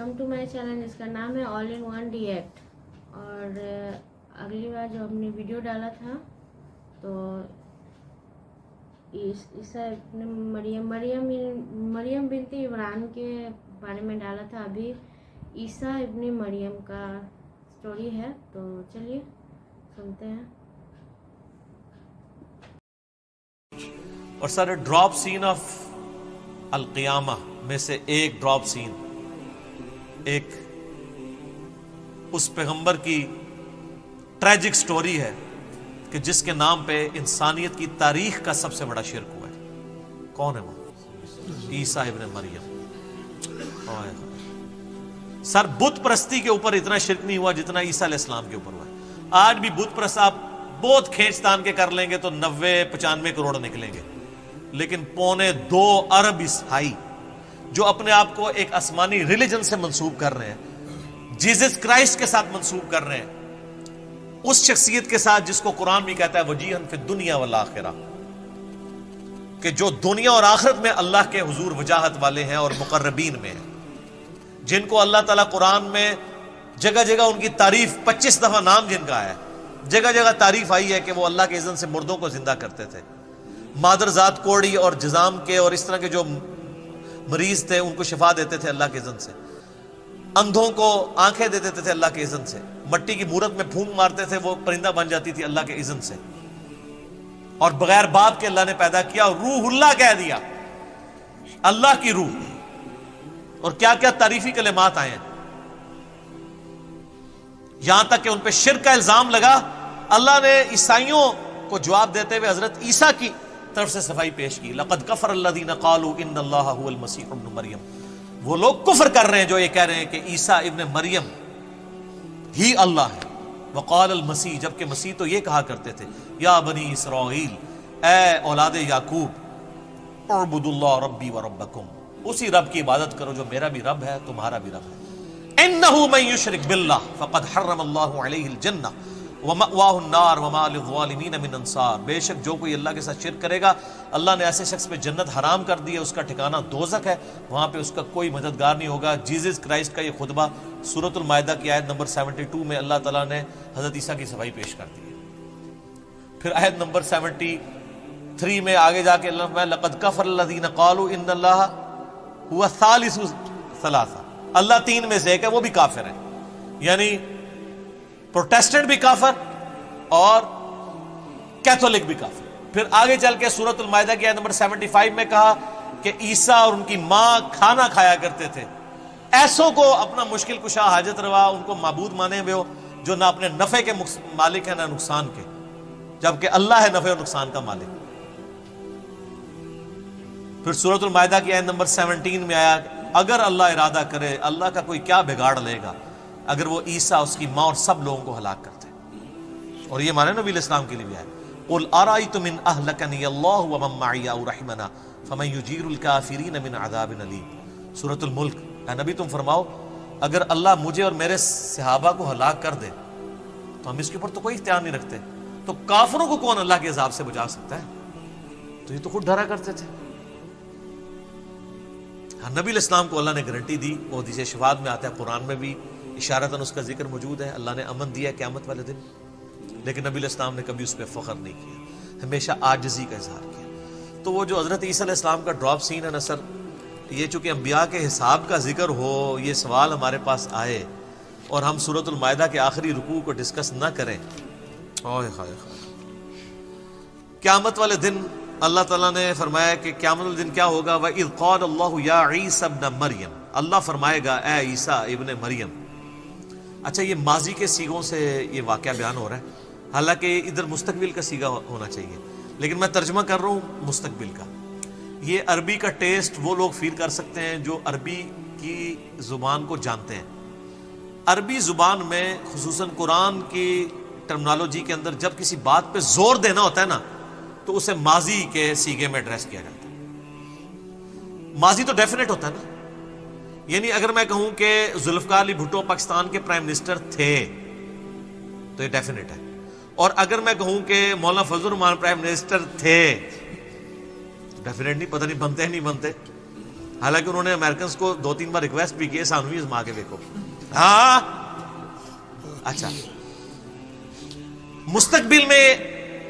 Welcome to my channel. इसका नाम है ऑल इन वन रिएक्ट। और अगली बार जो हमने वीडियो डाला था तो ईसा इब्न मरियम बिनते इमरान के बारे में डाला था। अभी ईसा इब्न मरियम का स्टोरी है, तो चलिए सुनते हैं। और सर ड्रॉप सीन ऑफ अल क़ियामा में से एक ड्रॉप सीन एक उस पैगंबर की ट्रेजिक स्टोरी है कि जिसके नाम पे इंसानियत की तारीख का सबसे बड़ा शिर्क हुआ है। कौन है वो? ईसा इब्न मरियम। सर बुत परस्ती के ऊपर इतना शिर्क नहीं हुआ जितना ईसा अलैहिस्सलाम के ऊपर हुआ है। आज भी बुत परस्त आप बहुत खींचतान के कर लेंगे तो 90-95 करोड़ निकलेंगे, लेकिन 2.25 अरब ईसाई जो अपने आप को एक आसमानी रिलीजन से मंसूब कर रहे हैं, जीसस क्राइस्ट के साथ मंसूब कर रहे हैं, उस शख्सियत के साथ जिसको कुरान भी कहता है वजीहन फिद दुनिया वल आखिरा, कि जो दुनिया और आखिरत में अल्लाह के हुजूर वजाहत वाले हैं और मुकर्रबीन में हैं, जिनको अल्लाह ताला कुरान में जगह जगह उनकी तारीफ 25 दफा नाम जिनका है, जगह जगह तारीफ आई है कि वो अल्लाह के इज़्न से मुर्दों को जिंदा करते थे, मादरजात कोड़ी और जिजाम के और इस तरह के जो मरीज थे उनको शिफा देते थे अल्लाह के इज़्न से, अंधों को आंखें दे देते थे अल्लाह के इज़्न से, मट्टी की मूरत में फूंक मारते थे वो परिंदा बन जाती थी अल्लाह के इज़्न से, और बगैर बाप के अल्लाह ने पैदा किया और रूहुल्लाह कह दिया, अल्लाह की रूह। और क्या क्या तारीफी कलिमात आए हैं, यहां तक कि उन पे शिर्क का इल्जाम लगा। अल्लाह ने ईसाइयों को जवाब देते हुए हजरत ईसा की तरफ से सफाई पेश की, लक़द कफ़र अल्लज़ीना क़ालू इन्नल्लाहा हुवल मसीह इब्न मरियम। वो लोग कुफ्र कर रहे हैं जो ये कह रहे हैं कि ईसा इब्न मरियम ही अल्लाह है। वक़ाल अल मसीह, जबकि मसीह तो ये कहा करते थे, या बनी इसराइल, ए औलाद याकूब, उअबुदुल्लाह रब्बी व रब्बकुम, उसी रब की इबादत करो जो मेरा भी रब है तुम्हारा भी रब है। इन्नहु मन युशरिक बिल्लाह फ़क़द हर्रमल्लाहु अलैहिल जन्नह व मअवाहुन नार व मा लिज़्ज़ालिमीन मिन अंसार। बेशक जो कोई अल्लाह के साथ शिर्क करेगा अल्लाह ने ऐसे शख्स पे जन्नत हराम कर दी है, उसका ठिकाना दोज़ख है, वहां पे उसका कोई मददगार नहीं होगा। जीसस क्राइस्ट का ये खुतबा सूरतुल माइदा की आयत नंबर 72 में अल्लाह ताला ने हजरत ईसा की सफाई पेश कर दी है। फिर आयत नंबर 73 में आगे जाके अल्लाह लक़द कफ़र अल्लज़ीना क़ालू इन्नल्लाहा हुवा सालिसु सलासा, अल्लाह तीन में से एक है, वो भी काफिर है। यानी प्रोटेस्टेंट भी काफिर और कैथोलिक भी काफिर। फिर आगे चल के सूरतुल माइदा की आयत नंबर 75 में कहा कि ईसा और उनकी मां खाना खाया करते थे, ऐसों को अपना मुश्किल कुशा हाजत रवा उनको माबूद माने हुए हो, जो ना अपने नफे के मालिक है ना नुकसान के, जबकि अल्लाह है नफे और नुकसान का मालिक। फिर सूरतुल माइदा की आयत नंबर 17 में आया, अगर अल्लाह इरादा करे अल्लाह का कोई क्या बिगाड़ लेगा अगर वो ईसा उसकी मां और सब लोगों को हलाक करते। और ये हमारे नबी इस्लाम के लिए भी है, कुल अराइतुम इन अहलकनी अल्लाहु व मन मई औ रहमना फमन युजीरुल काफिरीन मिन अज़ाबिन अलीम। सूरतुल मुल्क, ऐ नबी तुम फरमाओ अगर अल्लाह मुझे और मेरे सहाबा को हलाक कर दे तो हम इसके ऊपर तो कोई इख्तियार नहीं रखते, तो काफिरों को कौन अल्लाह के अजाब से बचा सकता है? तो ये तो खुद डरा करते थे। हाँ, नबी इस्लाम को अल्लाह ने गारंटी दी, वो हदीस शफाअत में आता है, कुरान में भी इशारतन उसका जिक्र मौजूद है। अल्लाह ने अमन दिया क़यामत वाले दिन, लेकिन नबी इस्लाम ने कभी उस पर फ़ख्र नहीं किया, हमेशा आजिज़ी का इजहार किया। तो वो जो हज़रत ईसा अलैहिस्सलाम का ड्रॉप सीन है ना सर, ये चूँकि अम्बिया के हिसाब का जिक्र हो, ये सवाल हमारे पास आए और हम सूरतुल माइदा के आखिरी रुकू को डिस्कस ना करें, क़यामत वाले दिन अल्लाह ताला ने फरमाया कि क़यामत वाले दिन क्या होगा, व इज़ क़ाल अल्लाहु या ईसा इब्न मरियम, अल्लाह फरमाएगा ए ईसा इब्न मरियम। अच्छा, ये माजी के सीगों से ये वाक़या बयान हो रहा है, हालांकि इधर मुस्तकबिल का सीगा होना चाहिए, लेकिन मैं तर्जमा कर रहा हूँ मुस्तकबिल का। ये अरबी का टेस्ट वो लोग फील कर सकते हैं जो अरबी की ज़ुबान को जानते हैं। अरबी ज़ुबान में खुसूसन कुरान की टर्मिनोलॉजी के अंदर जब किसी बात पे जोर देना होता है ना, तो उसे माजी के सीगे में एड्रेस किया जाता है। माजी तो डेफिनेट होता है ना, यानी अगर मैं कहूं कि जुल्फ़िकार अली भुट्टो पाकिस्तान के प्राइम मिनिस्टर थे तो ये डेफिनेट है, और अगर मैं कहूं कि मौलाना फजलुर रहमान प्राइम मिनिस्टर थे तो डेफिनेट नहीं, पता नहीं बनते हैं नहीं बनते। حالانکہ انہوں نے امریکنز کو 2-3 بار ریکویسٹ بھی کی سانوی ازما کے دیکھو. ہاں اچھا مستقبل میں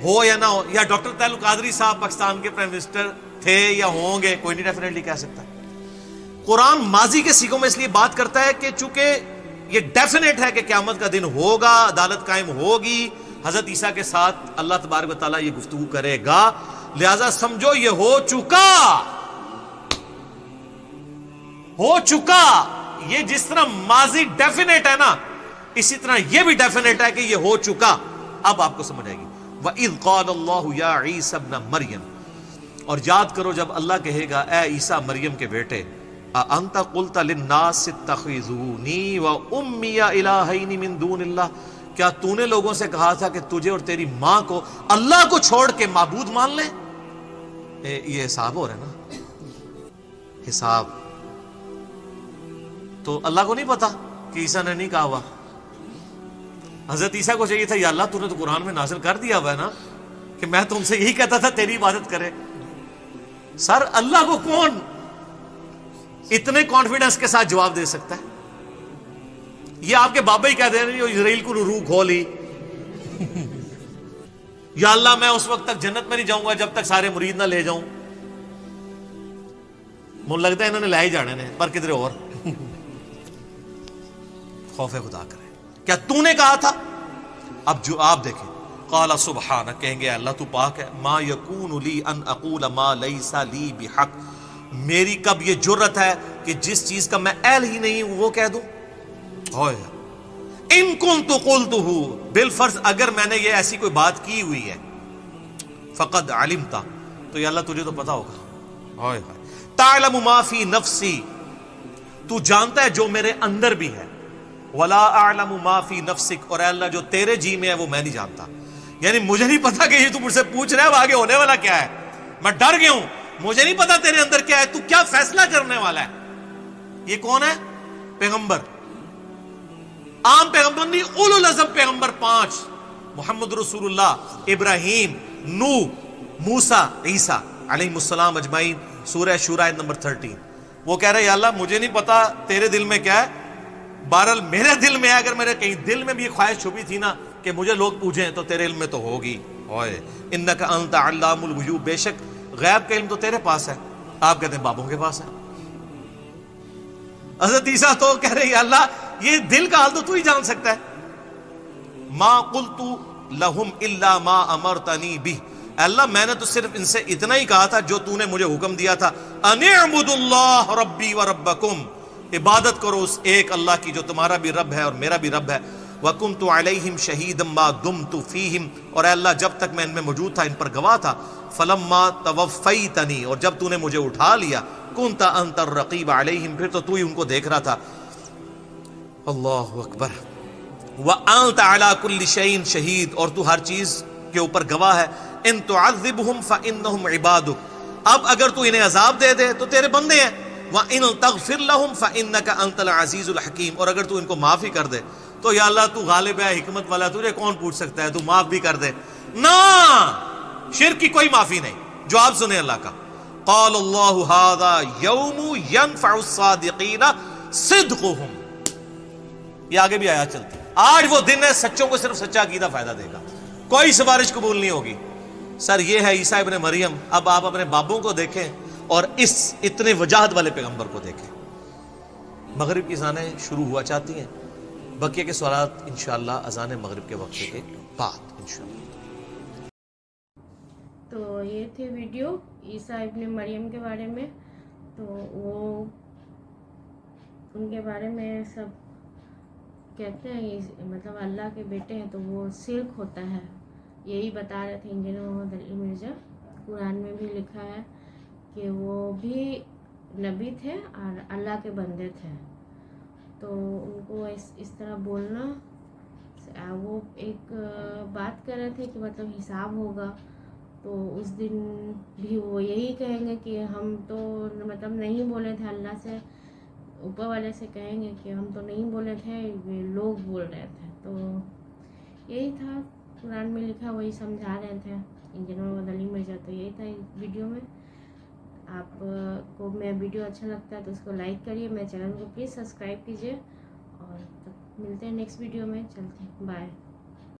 ہو یا نہ ہو, یا ڈاکٹر تعلق قادری صاحب پاکستان کے پرائم منسٹر تھے یا ہوں گے, کوئی نہیں ڈیفینیٹلی کہہ سکتا. قرآن ماضی کے سیغوں میں اس لیے بات کرتا ہے کہ چونکہ یہ ڈیفینیٹ ہے کہ قیامت کا دن ہوگا, عدالت قائم ہوگی, حضرت عیسیٰ کے ساتھ اللہ تبارک و تعالیٰ یہ گفتگو کرے گا, لہذا سمجھو یہ ہو چکا. یہ جس طرح ماضی ڈیفینیٹ ہے نا, اسی طرح یہ بھی ڈیفینیٹ ہے کہ یہ ہو چکا. اب آپ کو سمجھ آئے گی. وَإِذْ قَالَ اللَّهُ يَا عِيسَى ابْنَ مَرْيَمَ, اور یاد کرو جب اللہ کہے گا اے عیسیٰ مریم کے بیٹے, أَأَنْتَ قُلْتَ لِلنَّاسِ اتَّخِذُونِي وَأُمِّيَ إِلَٰهَيْنِ مِن دُونِ اللَّهِ, کیا تو نے لوگوں سے کہا تھا کہ تجھے اور تیری ماں کو اللہ کو چھوڑ کے معبود مان لیں؟ یہ حساب ہو رہا ہے نا, حساب. تو اللہ کو نہیں پتا کہ عیسیٰ نے نہیں کہا ہوا. حضرت عیسیٰ کو چاہیے تھا یا اللہ تو نے تو قرآن میں نازل کر دیا ہوا ہے نا کہ میں تو ان سے یہی کہتا تھا تیری عبادت کرے. سر اللہ کو کون اتنے کانفیڈنس کے ساتھ جواب دے سکتا ہے؟ یہ آپ کے بابا ہی کہہ دے رہے اسرائیل کو روح کھولی یا اللہ میں اس وقت تک جنت میں نہیں جاؤں گا جب تک سارے مرید نہ لے جاؤں. مجھے لگتا ہے انہوں نے لے ہی جانے نے, پر کدھر اور. خوف خدا کرے. کیا تو نے کہا تھا؟ اب جو آپ دیکھیں, قال سبحانک, کہیں گے اللہ تو پاک ہے, ما یکون لی ان اقول ما لیس لی بحق, میری کب یہ جرت ہے کہ جس چیز کا میں اہل ہی نہیں ہوں وہ کہہ دوں. ان کنت قلتہ, بالفرض اگر میں نے یہ ایسی کوئی بات کی ہوئی ہے, فقد علمتا, تو یا اللہ تجھے تو پتا ہوگا. تعلم ما فی نفسی, تو جانتا ہے جو میرے اندر بھی ہے. ولا اعلم ما فی نفسک, اور اے اللہ جو تیرے جی میں ہے وہ میں نہیں جانتا. یعنی مجھے نہیں پتا کہ یہ تو مجھ سے پوچھ رہا ہے اب آگے ہونے والا کیا ہے, میں ڈر گیا ہوں, مجھے نہیں پتا تیرے اندر کیا ہے, تو کیا فیصلہ کرنے والا ہے. یہ کون ہے؟ پیغمبر, عام پیغمبر نہیں, اولو العزم پیغمبر 5, محمد رسول اللہ, ابراہیم, نوح, موسیٰ, عیسیٰ علیہ السلام اجمعین. سورہ شورى نمبر 13. وہ کہہ رہے یا اللہ مجھے نہیں پتا تیرے دل میں کیا ہے, بہرحال میرے دل میں ہے, اگر میرے کہیں دل میں بھی یہ خواہش چھپی تھی نا کہ مجھے لوگ پوچھیں تو تیرے علم میں تو ہوگی. اوئے انک انت علام الغیوب, بے شک غیب کا علم تو تیرے پاس ہے. آپ کہتے ہیں بابوں کے پاس ہے. حضرت عیسیٰ تو کہہ رہے یا اللہ یہ دل کا حال تو ہی جان سکتا ہے. ما قلت لہم الا ما امرتنی بہ, اللہ میں نے تو صرف ان سے اتنا ہی کہا تھا جو تو نے مجھے حکم دیا تھا, ان اعبدوا اللہ ربی و ربکم, عبادت کرو اس ایک اللہ کی جو تمہارا بھی رب ہے اور میرا بھی رب ہے. وَكُنْتُ عَلَيْهِمْ شَهِيدًا مَا دُمْتُ فِيهِمْ, اور اے اللہ جب تک میں ان میں موجود تھا ان پر گواہ تھا. فَلَمَّا تَوَفَّيْتَنِي, اور جب تو نے مجھے اٹھا لیا, كُنْتَ أَنْتَ الرَّقِيبَ عَلَيْهِمْ, پھر تو ہی ان کو دیکھ رہا تھا. اللہ اکبر. وَأَنْتَ عَلَى كُلِّ شَيْءٍ شَهِيدٌ, اور تو ہر چیز کے اوپر گواہ ہے. إِن تُعَذِّبْهُمْ فَإِنَّهُمْ عِبَادُكَ, اب اگر تو انہیں عذاب دے دے تو تیرے بندے ہیں. وَإِن تَغْفِرْ لَهُمْ فَإِنَّكَ أَنْتَ الْعَزِيزُ الْحَكِيمُ, اور اگر تو ان کو معافی کر دے تو یا اللہ تو غالب ہے, حکمت والا, تجھے کون پوچھ سکتا ہے, تو معاف بھی کر دے. نا, شرک کی کوئی معافی نہیں. جواب سنیں اللہ کا. قال اللہ ھذا یوم ینفع الصادقین صدقہم, یہ آگے بھی آیات چلتی, آج وہ دن ہے سچوں کو صرف سچا عقیدہ فائدہ دے گا, کوئی سفارش قبول نہیں ہوگی. سر یہ ہے عیسیٰ ابن مریم. اب آپ اپنے بابوں کو دیکھیں اور اس اتنے وجاہت والے پیغمبر کو دیکھیں. مغرب کی اذانیں شروع ہوا چاہتی ہیں, بقیہ کے سوالات انشاءاللہ اذان مغرب کے وقفے کے بعد انشاءاللہ. تو یہ تھے ویڈیو عیسیٰ ابن مریم کے بارے میں. تو وہ ان کے بارے میں سب کہتے ہیں مطلب اللہ کے بیٹے ہیں تو وہ شرک ہوتا ہے, یہی بتا رہے تھے انجینئر محمد علی مرزا. قرآن میں بھی لکھا ہے کہ وہ بھی نبی تھے اور اللہ کے بندے تھے. تو ان کو اس طرح بولنا, وہ ایک بات کر رہے تھے کہ مطلب حساب ہوگا تو اس دن بھی وہ یہی کہیں گے کہ ہم تو مطلب نہیں بولے تھے, اللہ سے اوپر والے سے کہیں گے کہ ہم تو نہیں بولے تھے, یہ لوگ بول رہے تھے. تو یہی تھا قرآن میں لکھا, وہی سمجھا رہے تھے انجینئر محمد علی مرزا. تو یہی تھا اس ویڈیو میں. آپ کو میں ویڈیو اچھا لگتا ہے تو اس کو لائک کریے, میرے چینل کو پلیز سبسکرائب کیجیے, اور ملتے ہیں نیکسٹ ویڈیو میں. چلتے ہیں, بائے.